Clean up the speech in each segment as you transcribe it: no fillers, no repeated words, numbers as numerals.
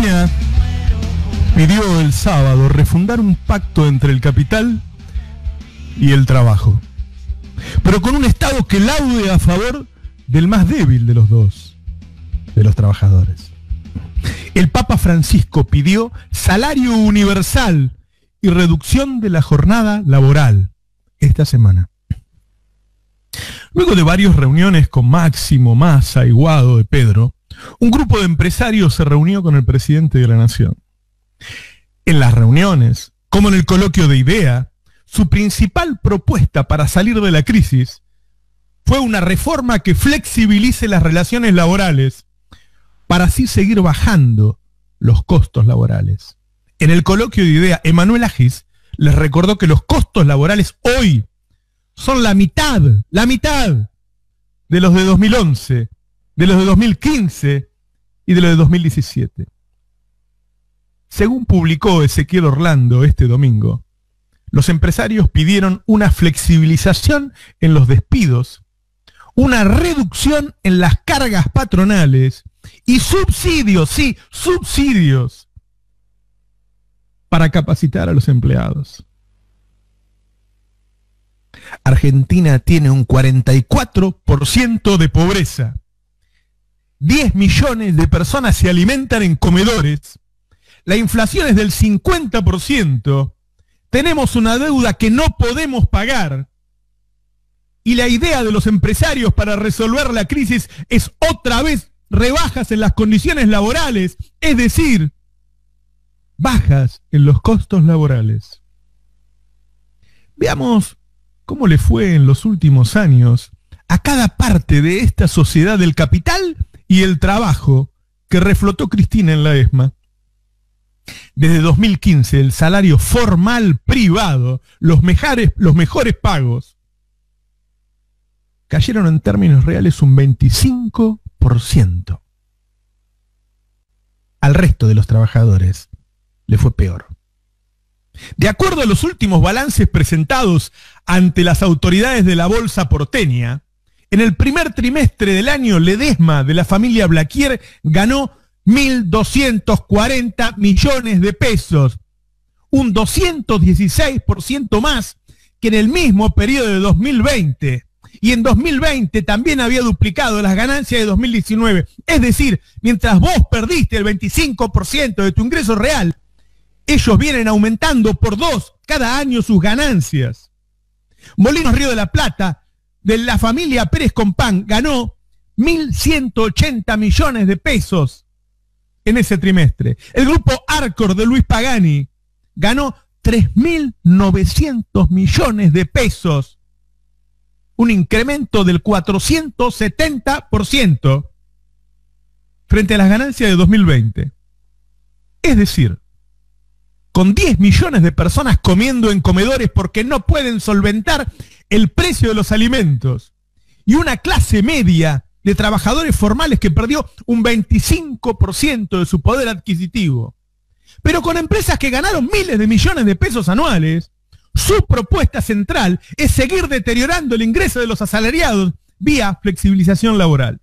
Argentina pidió el sábado refundar un pacto entre el capital y el trabajo, pero con un Estado que laude a favor del más débil de los dos, de los trabajadores. El Papa Francisco pidió salario universal y reducción de la jornada laboral esta semana. Luego de varias reuniones con Máximo, Massa y Guado de Pedro, un grupo de empresarios se reunió con el presidente de la Nación. En las reuniones, como en el coloquio de IDEA, su principal propuesta para salir de la crisis fue una reforma que flexibilice las relaciones laborales para así seguir bajando los costos laborales. En el coloquio de IDEA, Emanuel Agis les recordó que los costos laborales hoy son la mitad de los de 2011, de los de 2015 y de los de 2017. Según publicó Ezequiel Orlando este domingo, los empresarios pidieron una flexibilización en los despidos, una reducción en las cargas patronales y subsidios, sí, subsidios, para capacitar a los empleados. Argentina tiene un 44% de pobreza. 10 millones de personas se alimentan en comedores. La inflación es del 50%. Tenemos una deuda que no podemos pagar. Y la idea de los empresarios para resolver la crisis es otra vez rebajas en las condiciones laborales, es decir, bajas en los costos laborales. Veamos cómo le fue en los últimos años a cada parte de esta sociedad del capital y el trabajo que reflotó Cristina en la ESMA. Desde 2015, el salario formal privado, los mejores pagos, cayeron en términos reales un 25%. Al resto de los trabajadores le fue peor. De acuerdo a los últimos balances presentados ante las autoridades de la Bolsa porteña, en el primer trimestre del año, Ledesma de la familia Blaquier ganó 1.240 millones de pesos, un 216% más que en el mismo periodo de 2020. Y en 2020 también había duplicado las ganancias de 2019. Es decir, mientras vos perdiste el 25% de tu ingreso real, ellos vienen aumentando por 2 cada año sus ganancias. Molinos Río de la Plata, de la familia Pérez Compán, ganó 1.180 millones de pesos en ese trimestre. El grupo Arcor de Luis Pagani ganó 3.900 millones de pesos, un incremento del 470% frente a las ganancias de 2020. Es decir, con 10 millones de personas comiendo en comedores porque no pueden solventar el precio de los alimentos, y una clase media de trabajadores formales que perdió un 25% de su poder adquisitivo, pero con empresas que ganaron miles de millones de pesos anuales, su propuesta central es seguir deteriorando el ingreso de los asalariados vía flexibilización laboral.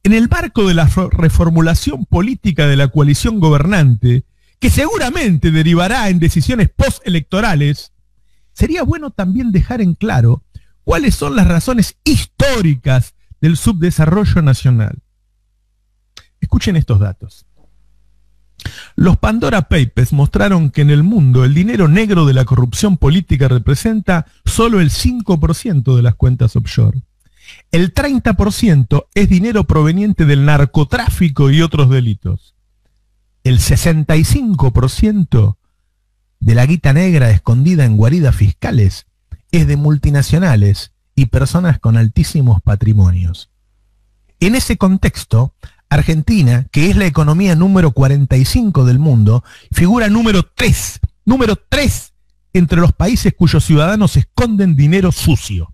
En el marco de la reformulación política de la coalición gobernante, que seguramente derivará en decisiones postelectorales, sería bueno también dejar en claro cuáles son las razones históricas del subdesarrollo nacional. Escuchen estos datos. Los Pandora Papers mostraron que en el mundo el dinero negro de la corrupción política representa solo el 5% de las cuentas offshore. El 30% es dinero proveniente del narcotráfico y otros delitos. El 65% de la guita negra escondida en guaridas fiscales es de multinacionales y personas con altísimos patrimonios. En ese contexto, Argentina, que es la economía número 45 del mundo, figura número 3 entre los países cuyos ciudadanos esconden dinero sucio.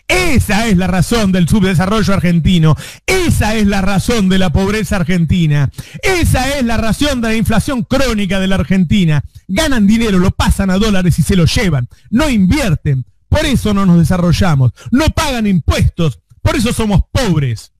Esa es la razón del subdesarrollo argentino, esa es la razón de la pobreza argentina, esa es la razón de la inflación crónica de la Argentina. Ganan dinero, lo pasan a dólares y se lo llevan, no invierten, por eso no nos desarrollamos, no pagan impuestos, por eso somos pobres.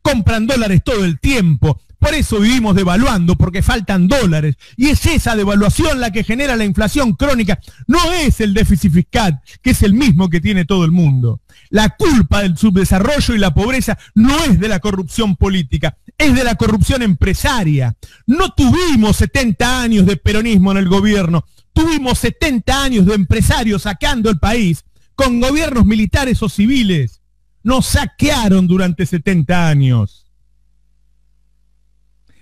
Compran dólares todo el tiempo, Por eso vivimos devaluando, porque faltan dólares. Y es esa devaluación la que genera la inflación crónica. No es el déficit fiscal, que es el mismo que tiene todo el mundo. La culpa del subdesarrollo y la pobreza no es de la corrupción política, es de la corrupción empresaria. No tuvimos 70 años de peronismo en el gobierno, tuvimos 70 años de empresarios sacando el país con gobiernos militares o civiles. Nos saquearon durante 70 años.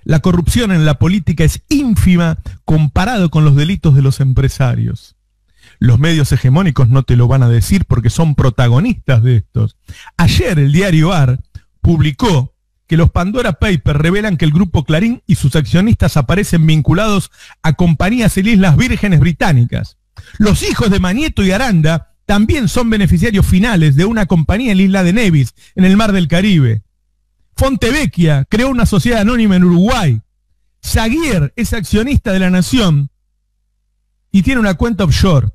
La corrupción en la política es ínfima comparado con los delitos de los empresarios. Los medios hegemónicos no te lo van a decir porque son protagonistas de estos. Ayer el diario AR publicó que los Pandora Papers revelan que el grupo Clarín y sus accionistas aparecen vinculados a compañías en Islas Vírgenes Británicas. Los hijos de Manieto y Aranda también son beneficiarios finales de una compañía en la isla de Nevis, en el Mar del Caribe. Fontevecchia creó una sociedad anónima en Uruguay. Zaguier es accionista de La Nación y tiene una cuenta offshore.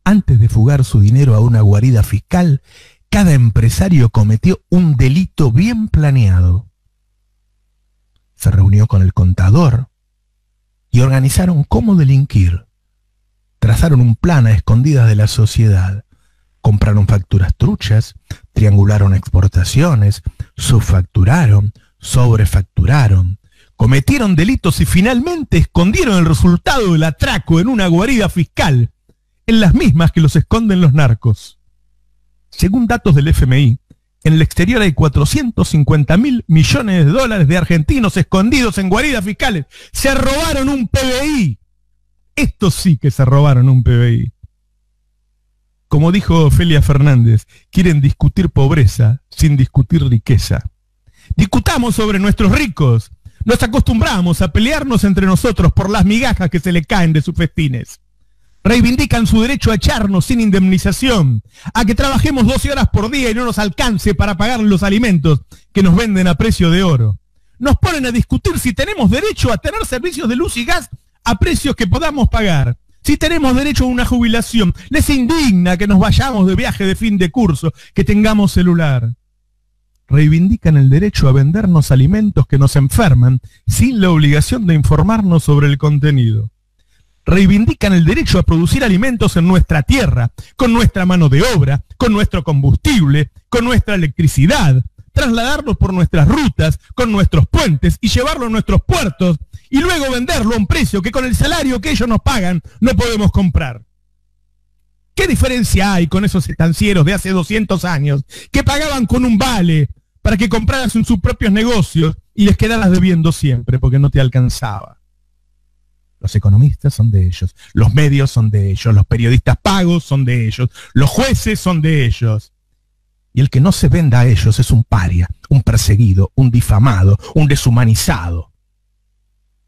Antes de fugar su dinero a una guarida fiscal, cada empresario cometió un delito bien planeado. Se reunió con el contador y organizaron cómo delinquir. Trazaron un plan a escondidas de la sociedad. Compraron facturas truchas, triangularon exportaciones, subfacturaron, sobrefacturaron, cometieron delitos y finalmente escondieron el resultado del atraco en una guarida fiscal, en las mismas que los esconden los narcos. Según datos del FMI, en el exterior hay 450.000 millones de dólares de argentinos escondidos en guaridas fiscales. Se robaron un PBI. Estos sí que se robaron un PBI. Como dijo Ofelia Fernández, quieren discutir pobreza sin discutir riqueza. Discutamos sobre nuestros ricos. Nos acostumbramos a pelearnos entre nosotros por las migajas que se le caen de sus festines. Reivindican su derecho a echarnos sin indemnización, a que trabajemos 12 horas por día y no nos alcance para pagar los alimentos que nos venden a precio de oro. Nos ponen a discutir si tenemos derecho a tener servicios de luz y gas a precios que podamos pagar. Si tenemos derecho a una jubilación, les indigna que nos vayamos de viaje de fin de curso, que tengamos celular. Reivindican el derecho a vendernos alimentos que nos enferman sin la obligación de informarnos sobre el contenido. Reivindican el derecho a producir alimentos en nuestra tierra, con nuestra mano de obra, con nuestro combustible, con nuestra electricidad, trasladarlos por nuestras rutas, con nuestros puentes y llevarlo a nuestros puertos, y luego venderlo a un precio que con el salario que ellos nos pagan no podemos comprar. ¿Qué diferencia hay con esos estancieros de hace 200 años que pagaban con un vale para que compraras en sus propios negocios y les quedaras debiendo siempre porque no te alcanzaba? Los economistas son de ellos, los medios son de ellos, los periodistas pagos son de ellos, los jueces son de ellos. Y el que no se venda a ellos es un paria, un perseguido, un difamado, un deshumanizado.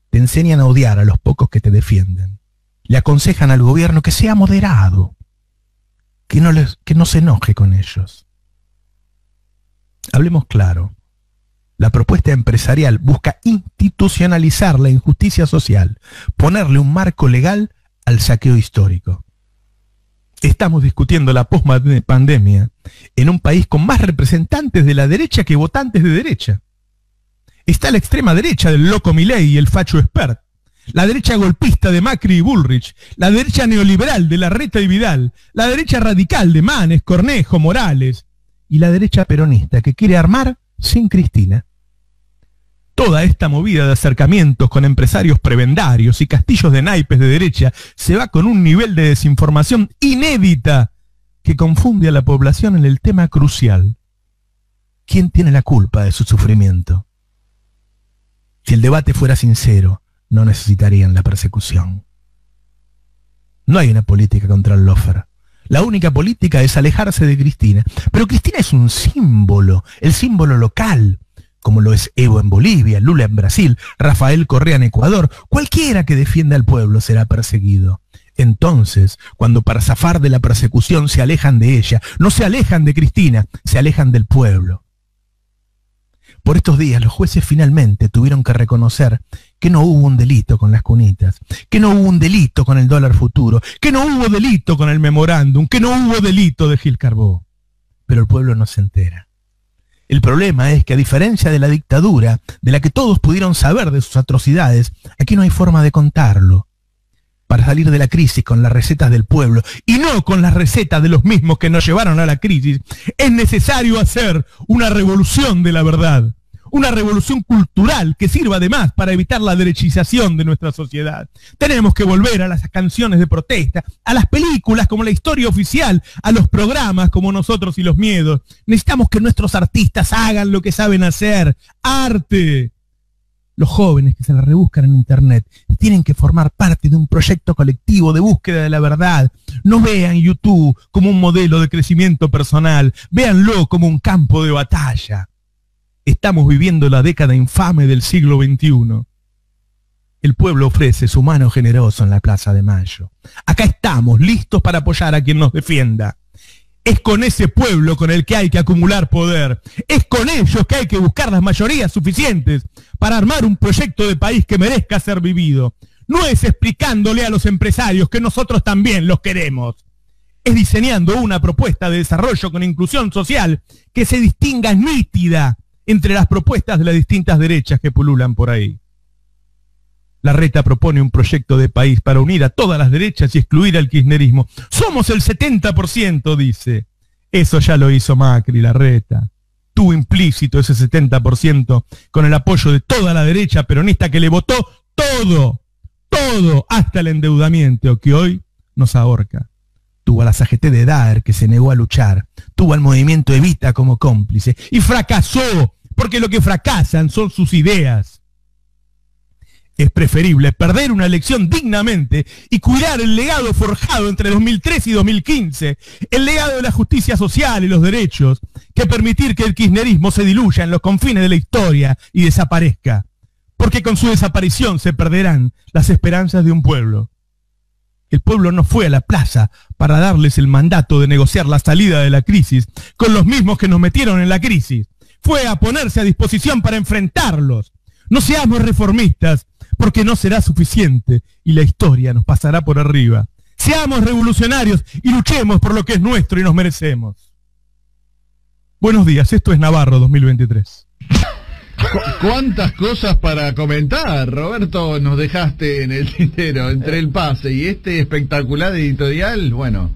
Te enseñan a odiar a los pocos que te defienden. Le aconsejan al gobierno que sea moderado, que no se enoje con ellos. Hablemos claro. La propuesta empresarial busca institucionalizar la injusticia social, ponerle un marco legal al saqueo histórico. Estamos discutiendo la post-pandemia en un país con más representantes de la derecha que votantes de derecha. Está la extrema derecha del loco Milei y el facho Espert, la derecha golpista de Macri y Bullrich, la derecha neoliberal de Larreta y Vidal, la derecha radical de Manes, Cornejo, Morales y la derecha peronista que quiere armar sin Cristina. Toda esta movida de acercamientos con empresarios prebendarios y castillos de naipes de derecha se va con un nivel de desinformación inédita que confunde a la población en el tema crucial. ¿Quién tiene la culpa de su sufrimiento? Si el debate fuera sincero, no necesitarían la persecución. No hay una política contra el lofer. La única política es alejarse de Cristina. Pero Cristina es un símbolo, el símbolo local, como lo es Evo en Bolivia, Lula en Brasil, Rafael Correa en Ecuador. Cualquiera que defienda al pueblo será perseguido. Entonces, cuando para zafar de la persecución se alejan de ella, no se alejan de Cristina, se alejan del pueblo. Por estos días los jueces finalmente tuvieron que reconocer que no hubo un delito con las cunitas, que no hubo un delito con el dólar futuro, que no hubo delito con el memorándum, que no hubo delito de Gil Carbó. Pero el pueblo no se entera. El problema es que, a diferencia de la dictadura, de la que todos pudieron saber de sus atrocidades, aquí no hay forma de contarlo. Para salir de la crisis con las recetas del pueblo, y no con las recetas de los mismos que nos llevaron a la crisis, es necesario hacer una revolución de la verdad. Una revolución cultural que sirva además para evitar la derechización de nuestra sociedad. Tenemos que volver a las canciones de protesta, a las películas como La Historia Oficial, a los programas como Nosotros y los Miedos. Necesitamos que nuestros artistas hagan lo que saben hacer, arte. Los jóvenes que se la rebuscan en internet tienen que formar parte de un proyecto colectivo de búsqueda de la verdad. No vean YouTube como un modelo de crecimiento personal, véanlo como un campo de batalla. Estamos viviendo la década infame del siglo XXI. El pueblo ofrece su mano generosa en la Plaza de Mayo. Acá estamos, listos para apoyar a quien nos defienda. Es con ese pueblo con el que hay que acumular poder. Es con ellos que hay que buscar las mayorías suficientes para armar un proyecto de país que merezca ser vivido. No es explicándole a los empresarios que nosotros también los queremos. Es diseñando una propuesta de desarrollo con inclusión social que se distinga nítida entre las propuestas de las distintas derechas que pululan por ahí. Larreta propone un proyecto de país para unir a todas las derechas y excluir al kirchnerismo. Somos el 70%, dice. Eso ya lo hizo Macri, Larreta. Tuvo implícito ese 70% con el apoyo de toda la derecha peronista que le votó todo, hasta el endeudamiento que hoy nos ahorca. Tuvo a la CGT de Daer que se negó a luchar, tuvo al movimiento Evita como cómplice y fracasó, porque lo que fracasan son sus ideas. Es preferible perder una elección dignamente y cuidar el legado forjado entre 2003 y 2015, el legado de la justicia social y los derechos, que permitir que el kirchnerismo se diluya en los confines de la historia y desaparezca, porque con su desaparición se perderán las esperanzas de un pueblo. El pueblo no fue a la plaza para darles el mandato de negociar la salida de la crisis con los mismos que nos metieron en la crisis. Fue a ponerse a disposición para enfrentarlos. No seamos reformistas, porque no será suficiente y la historia nos pasará por arriba. Seamos revolucionarios y luchemos por lo que es nuestro y nos merecemos. Buenos días, esto es Navarro 2023. ¿Cuántas cosas para comentar, Roberto, nos dejaste en el tintero entre el pase y este espectacular editorial? Bueno,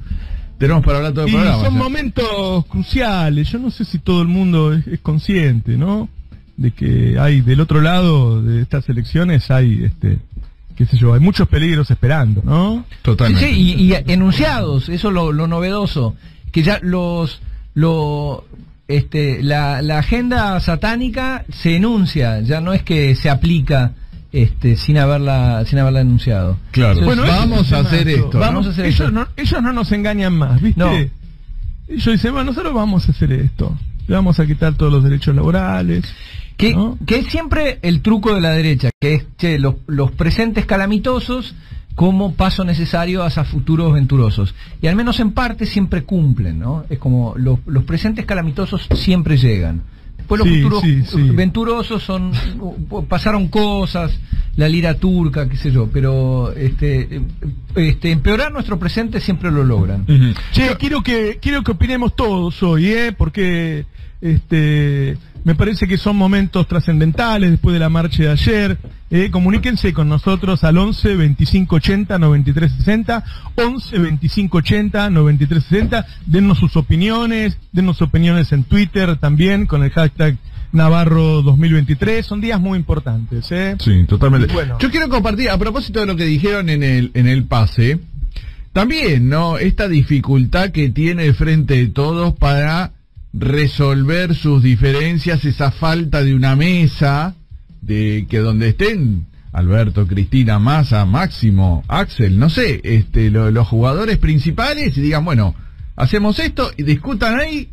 tenemos para hablar todo el programa. Son momentos cruciales. Yo no sé si todo el mundo es consciente, ¿no? De que hay del otro lado de estas elecciones hay, qué sé yo, hay muchos peligros esperando, ¿no? Totalmente. Sí, y enunciados, eso es lo novedoso, que ya la agenda satánica se enuncia, ya no es que se aplica sin haberla enunciado. Claro. Entonces, bueno, vamos a hacer esto. Vamos a hacer ellos no nos engañan más, ¿viste? No. Ellos dicen, bueno, nosotros vamos a hacer esto. Le vamos a quitar todos los derechos laborales. ¿no? Que es siempre el truco de la derecha, que es los presentes calamitosos como paso necesario hacia futuros venturosos. Y al menos en parte siempre cumplen, ¿no? Es como los presentes calamitosos siempre llegan. Después los futuros venturosos pasaron cosas, la lira turca, qué sé yo, pero empeorar nuestro presente siempre lo logran. Uh-huh. Che, quiero que opinemos todos hoy, porque me parece que son momentos trascendentales después de la marcha de ayer. Comuníquense con nosotros al 11 25 80 93 60, 11 25 80 93 60. Dennos sus opiniones, en Twitter también con el hashtag Navarro 2023. Son días muy importantes, Sí, totalmente. Bueno. Yo quiero compartir, a propósito de lo que dijeron en el pase, también, ¿no? Esta dificultad que tiene frente de todos para resolver sus diferencias, esa falta de una mesa, de que donde estén Alberto, Cristina, Massa, Máximo, Axel, no sé, los jugadores principales y digan, bueno, hacemos esto y discutan ahí.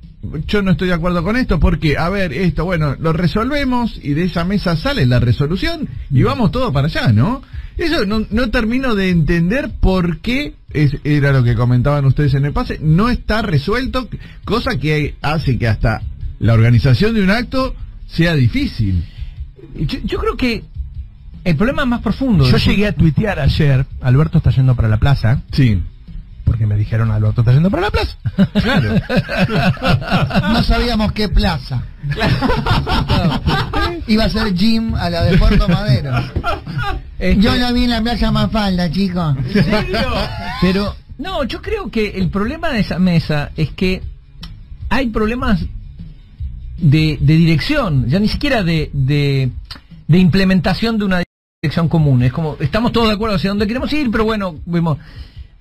Yo no estoy de acuerdo con esto porque, a ver, esto, bueno, lo resolvemos y de esa mesa sale la resolución y vamos todo para allá, ¿no? Eso no termino de entender por qué, era lo que comentaban ustedes en el pase, no está resuelto, cosa que hace que hasta la organización de un acto sea difícil. Yo creo que el problema es más profundo. Yo llegué a tuitear ayer, Alberto está yendo para la plaza. Sí. Porque me dijeron, Alberto está yendo para la plaza. Claro. No sabíamos qué plaza. Iba a ser Jim a la de Puerto Madero. Yo la vi en la Plaza Mafalda, chicos. ¿En serio? Pero, no, yo creo que el problema de esa mesa es que hay problemas de dirección, ya ni siquiera de implementación de una dirección común. Es como, estamos todos de acuerdo hacia dónde queremos ir, pero bueno, vemos.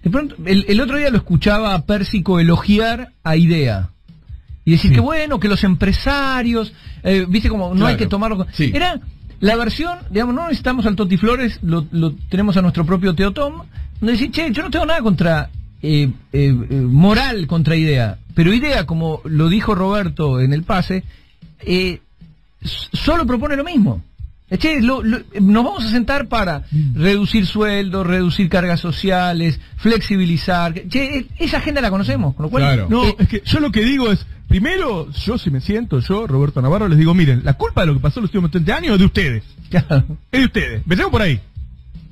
De pronto, el otro día lo escuchaba a Pérsico elogiar a IDEA. Y decir que bueno, que los empresarios, viste como no claro, hay que tomarlo. Sí. Era la versión, digamos, no necesitamos al Toti Flores, lo tenemos a nuestro propio Teotom, donde decir, che, yo no tengo nada contra moral contra IDEA, pero IDEA, como lo dijo Roberto en el pase, solo propone lo mismo. Che, nos vamos a sentar para reducir sueldos, reducir cargas sociales, flexibilizar. Che, esa agenda la conocemos, con lo cual... Claro. No, es que yo lo que digo es, primero, yo si me siento, Roberto Navarro, les digo, miren, la culpa de lo que pasó los últimos 30 años es de ustedes. Claro. Es de ustedes. Empecemos por ahí.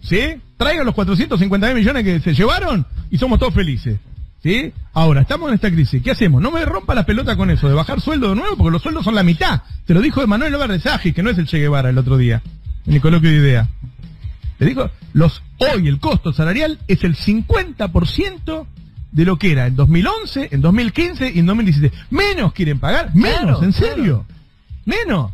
¿Sí? Traigan los 450.000 millones que se llevaron y somos todos felices. ¿Sí? Ahora, estamos en esta crisis. ¿Qué hacemos? No me rompa la pelota con eso, de bajar sueldo de nuevo, porque los sueldos son la mitad. Te lo dijo Emanuel López de Saji, que no es el Che Guevara el otro día, en el coloquio de IDEA. Te dijo, hoy el costo salarial es el 50% de lo que era en 2011, en 2015 y en 2017. Menos quieren pagar, menos, Claro, en serio. claro. Menos.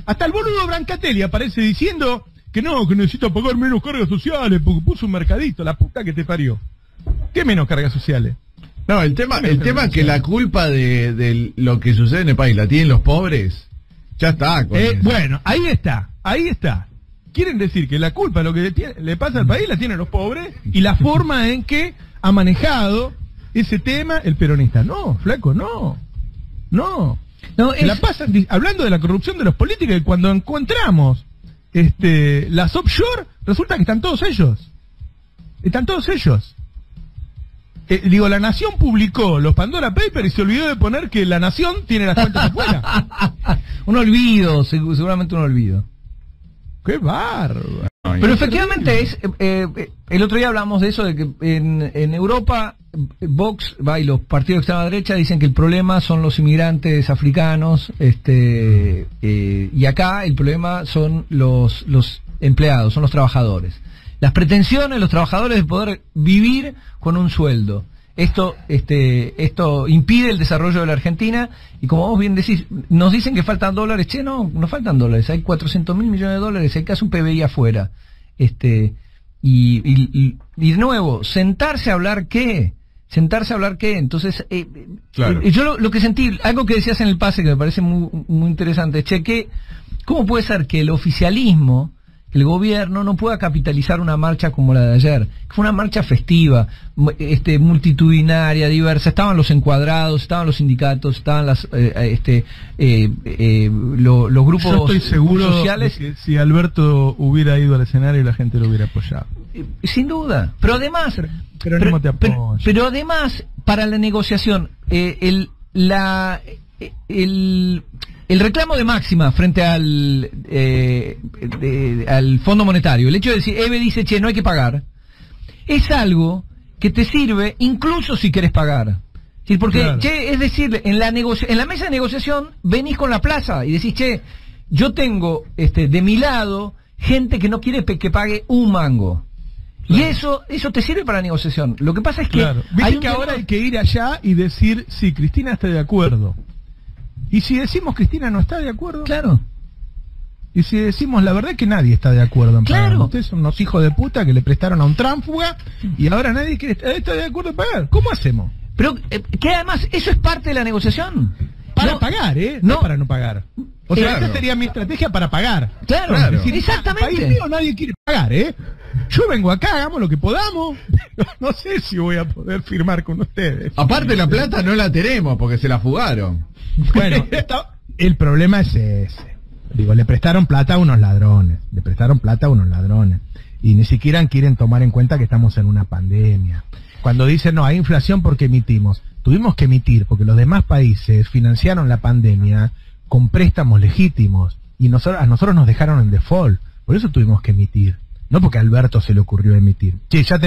Hasta el boludo Brancatelli aparece diciendo que no, que necesita pagar menos cargas sociales, porque puso un mercadito, la puta que te parió. ¿Qué menos cargas sociales? No, el tema es que la culpa de lo que sucede en el país la tienen los pobres. Ya está. Con eso. Bueno, ahí está. Quieren decir que la culpa de lo que le pasa al país la tienen los pobres y la forma en que ha manejado ese tema el peronista. No, flaco, no. Se la pasan hablando de la corrupción de los políticos y cuando encontramos las offshore, resulta que están todos ellos. La Nación publicó los Pandora Papers y se olvidó de poner que la Nación tiene las cuentas afuera. Un olvido, seguramente un olvido. ¡Qué bárbaro! Pero efectivamente el otro día hablamos de eso, de que en Europa Vox y los partidos de extrema derecha dicen que el problema son los inmigrantes africanos, y acá el problema son los empleados, son los trabajadores. Las pretensiones de los trabajadores de poder vivir con un sueldo. Esto impide el desarrollo de la Argentina y como vos bien decís, nos dicen que faltan dólares. Che, no faltan dólares, hay 400.000 millones de dólares, hay casi un PBI afuera. Y de nuevo, sentarse a hablar qué. Entonces, claro. Yo lo que sentí, algo que decías en el pase que me parece muy, muy interesante, ¿cómo puede ser que el oficialismo, el gobierno no pueda capitalizar una marcha como la de ayer, que fue una marcha festiva, multitudinaria, diversa? Estaban los encuadrados, estaban los sindicatos, estaban los grupos Yo estoy seguro sociales. de que si Alberto hubiera ido al escenario la gente lo hubiera apoyado. Sin duda, pero además, pero además para la negociación, el reclamo de máxima frente al Fondo Monetario, el hecho de decir, EVE dice, che, no hay que pagar, es algo que te sirve incluso si querés pagar. ¿Sí? Porque, claro, es decir, en la mesa de negociación venís con la plaza y decís, che, yo tengo de mi lado gente que no quiere que pague un mango. Claro. Y eso te sirve para la negociación. Lo que pasa es que... Claro. Viste que ahora hay que ir allá y decir, sí, Cristina está de acuerdo. Y si decimos Cristina no está de acuerdo... Claro. Y si decimos la verdad es que nadie está de acuerdo en pagar. Claro. Ustedes son unos hijos de puta que le prestaron a un tránfuga y ahora nadie está de acuerdo en pagar. ¿Cómo hacemos? Pero que además eso es parte de la negociación. Para pagar, no para no pagar. O sea, esa sería mi estrategia para pagar. Claro, es decir, exactamente. En el país mío nadie quiere pagar, Yo vengo acá, hagamos lo que podamos, pero no sé si voy a poder firmar con ustedes. Aparte la plata no la tenemos porque se la fugaron. Bueno, el problema es ese. Digo, le prestaron plata a unos ladrones. Y ni siquiera quieren tomar en cuenta que estamos en una pandemia. Cuando dicen, no, hay inflación porque emitimos. Tuvimos que emitir porque los demás países financiaron la pandemia con préstamos legítimos. Y a nosotros nos dejaron en default. Por eso tuvimos que emitir. No porque a Alberto se le ocurrió emitir. Che, ya